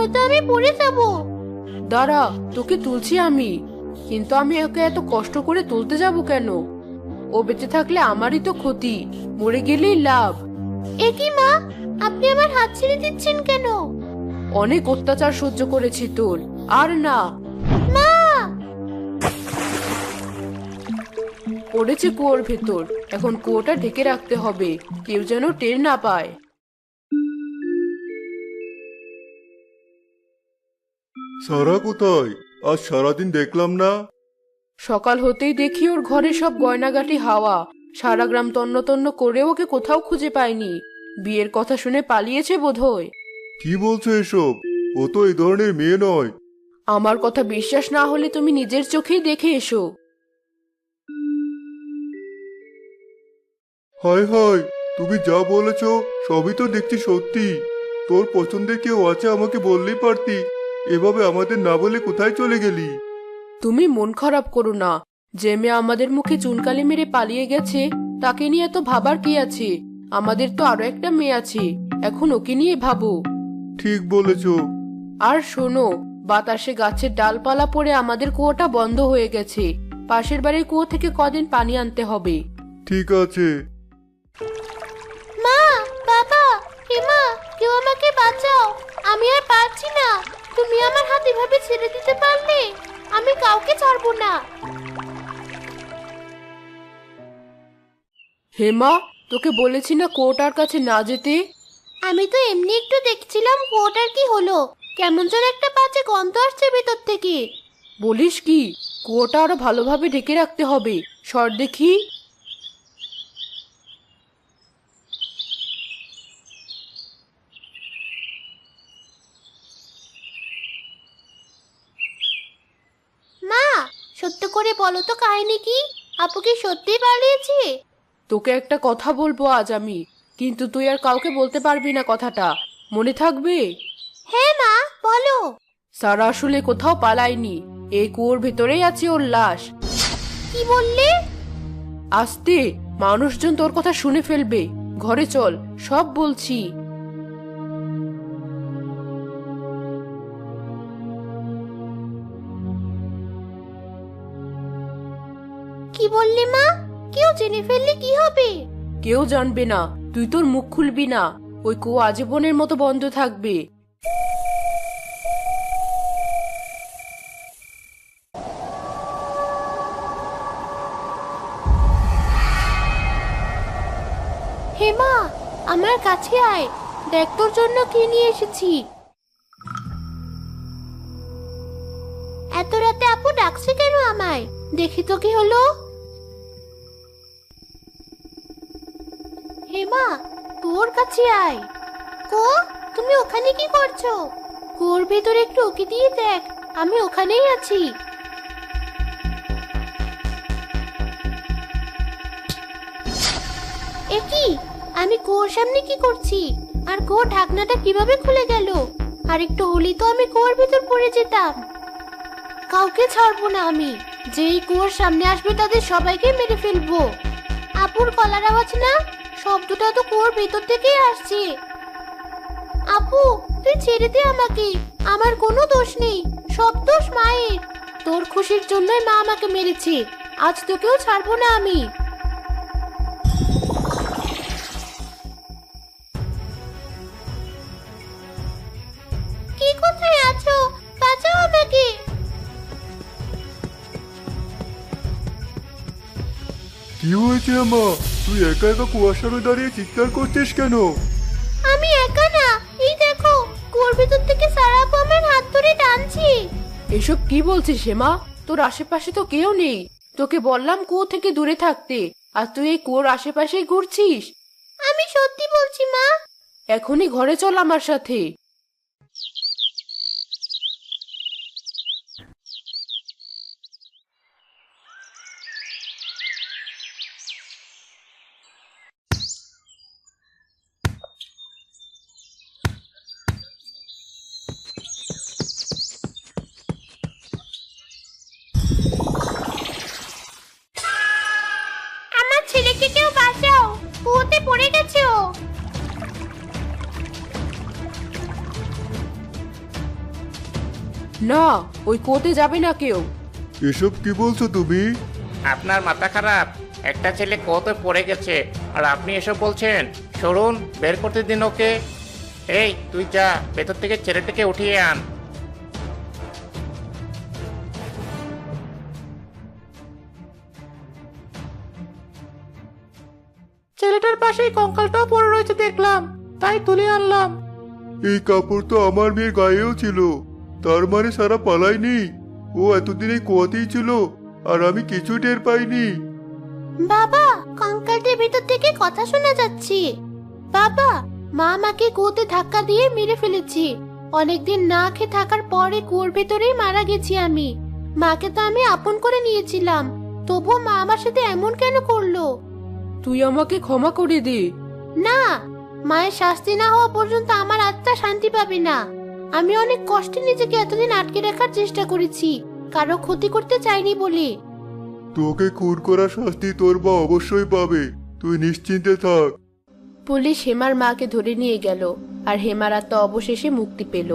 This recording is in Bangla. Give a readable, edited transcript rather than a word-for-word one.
নয়তো আমি পড়ে যাব। দাঁড়া, তোকে তুলছি আমি। কিন্তু আমি ওকে এত কষ্ট করে তুলতে যাব কেন? ও বেঁচে থাকলে আমারই তো ক্ষতি, মরে গেলেই লাভ। এ কি মা, আপনি আমার হাত ছেড়ে দিচ্ছেন কেন? অনেক অত্যাচার সহ্য করেছি তোর, আর না। মা! পড়েছে কুয়োর ভেতর, এখন কুয়োটা ঢেকে রাখতে হবে, কেউ যেন টের না পায়। সারা কোথায়? আজ সারাদিন দেখলাম না। সকাল হতেই দেখি ওর ঘরে সব গয়নাগাটি হাওয়া। সারা গ্রাম তন্ন তন্ন করেও ওকে কোথাও খুঁজে পায়নি। বিয়ের কথা শুনে পালিয়েছে বোধহয়। কি বলছো এসব? ও তো এই ধরনের মেয়ে নয়। আমার কথা বিশ্বাস না হলে তুমি নিজের চোখেই দেখে এসো। হায় হায়, তুমি যা বলেছ সবই তো দেখছি সত্যি। তোর পছন্দের কেউ আছে আমাকে বললেই পারতি। এভাবে আমাদের না বলে কোথায় চলে গেলি? তুমি মন খারাপ করো না। যে মেয়ে আমাদের মুখে চুনকালি মেরে পালিয়ে গেছে, তাকে নিয়ে তো ভাবার কি আছে? আমাদের তো আরো একটা মেয়ে আছে, এখন ওকে নিয়ে ভাবো। ঠিক বলেছ। আর শোনো, বাতাসে গাছের ডালপালা পড়ে আমাদের কুয়োটা বন্ধ হয়ে গেছে। পাশের বাড়ির কুয়ো থেকে কদিন পানি আনতে হবে। ঠিক আছে। মা, বাবা, হেমা, কেউ আমাকে বাঁচাও। আমি আর পারছি না। তুমি আমার হাত এভাবে ছেড়ে দিতে পারলে? আমি কাউকে ছাড়বো না। হেমা, তোকে বলেছি না কুয়োটার কাছে না যেতে? আমি তো এমনি একটু দেখছিলাম কুয়োটার কি হলো। কেমন যেন একটা বাজে গন্ধ আসছে ভেতর থেকে। বলিস কি? কুয়োটা আরো ভালোভাবে ঢেকে রাখতে হবে। সর দেখি। মা, সত্য করে বলো তো কাহিনী কি? আপু কি সত্যিই পালিয়েছে? তোকে একটা কথা বলবো আজ আমি, কিন্তু তুই আর কাউকে বলতে পারবি না কথাটা। মনে থাকবে? হ্যাঁ মা, বলো। সারা আসলে কোথাও পালায়নি, এই কুয়োর ভেতরেই আছে ওর লাশ। কি বললে? আস্তে, মানুষজন তোর কথা শুনে ফেলবে। ঘরে চল, সব বলছি। কি বললি মা? কেউ জেনে ফেললে কি হবে? কেউ জানবে না, তুই তোর মুখ খুলবি না। ওই কুয়ো আজীবনের মতো বন্ধ থাকবে। হেমা, আমার কাছে আয়। দেখ তোর জন্য কি নিয়ে এসেছি। এত রাতে আপু ডাকছে কেন আমায়? দেখি তো কি হলো। হেমা, তোর কাছে আয়। কো, তুমি ওখানে কি করছো? কুয়োর ভেতরে একটু উকি দিয়ে দেখ, আমি ওখানেই আছি। এ কি? আমি কুয়োর সামনে কি করছি? আর কুয়োর ঢাকনাটা কিভাবে খুলে গেল? আর একটু হলেই তো আমি কুয়োর ভেতর পড়ে যেতাম। কাউকে ছাড়বো না আমি। যেই কুয়োর সামনে আসবে তাদের সবাইকে মেরে ফেলবো। আপুর গলার আওয়াজ না? শব্দটা তো কুয়োর ভেতর থেকেই আসছে। আপু, তুই ছেড়ে দে আমাকে। আমার কোনো দোষ নেই, সব দোষ মায়ের। তোর খুশির জন্যই মা আমাকে মেরেছে। আজ তোকেও ছাড়বো না আমি। কে কোথায় আছো? বাঁচাও আমাকে। কি হয়েছে আমা? তুই একা একা কুয়াশারে দাঁড়িয়ে চিৎকার করছিস কেন? আমি একা না, এই দেখো কুয়োর ভেতর থেকে সারা আপু আমার হাত ধরে টানছে। এসব কি বলছিস হেমা? তোর আশেপাশে তো কেউ নেই। তোকে বললাম কুয়ো থেকে দূরে থাকতে, আর তুই এই কুয়োর আশেপাশেই ঘুরছিস। আমি সত্যি বলছি মা। এখনই ঘরে চল আমার সাথে। আমার ছেলেকে কেউ বাঁচাও, কুয়োতে পড়ে গেছে ও। না, ওই কুয়োতে যাবে না কেউ। এসব কি বলছো তুমি? আপনার মাথা খারাপ? একটা ছেলে কত পড়ে গেছে আর আপনি এসব বলছেন? সরুন, বের করতে দিন ওকে। এই তুই যা, ভেতর থেকে ছেলেটাকে উঠিয়ে আন। ছেলেটার পাশেই কঙ্কালটাও পড়ে রয়েছে দেখলাম, তাই তুলে আনলাম। এই কাপড় তো আমার মেয়ের গায়েও ছিল, তার মানে সারা পালায়নি। ও এতদিন এই কুয়াতেই ছিল আর আমি কিছু টের পাইনি। বাবা, কঙ্কালটির ভিতর থেকে কথা শোনা যাচ্ছে। বাবা, মা আমাকে কুয়োতে ধাক্কা দিয়ে মেরে ফেলেছি। অনেকদিন না খেয়ে থাকার পরে কুয়োর ভেতরেই মারা গেছি আমি। মাকে তো আমি আপন করে নিয়েছিলাম, তবুও মা আমার সাথে এমন কেন করলো? তুই আমাকে ক্ষমা করে দে। না, মায়ের শাস্তি না হওয়া পর্যন্ত আমার আত্মা শান্তি পাবে না। আমি অনেক কষ্টে নিজেকে এতদিন আটকে রাখার চেষ্টা করেছি, কারো ক্ষতি করতে চাইনি বলে। তোকে খুন করার শাস্তি তোর মা অবশ্যই পাবে, তুই নিশ্চিন্তে থাক। পুলিশ হেমার মাকে ধরে নিয়ে গেল আর হেমার আত্মা অবশেষে মুক্তি পেল।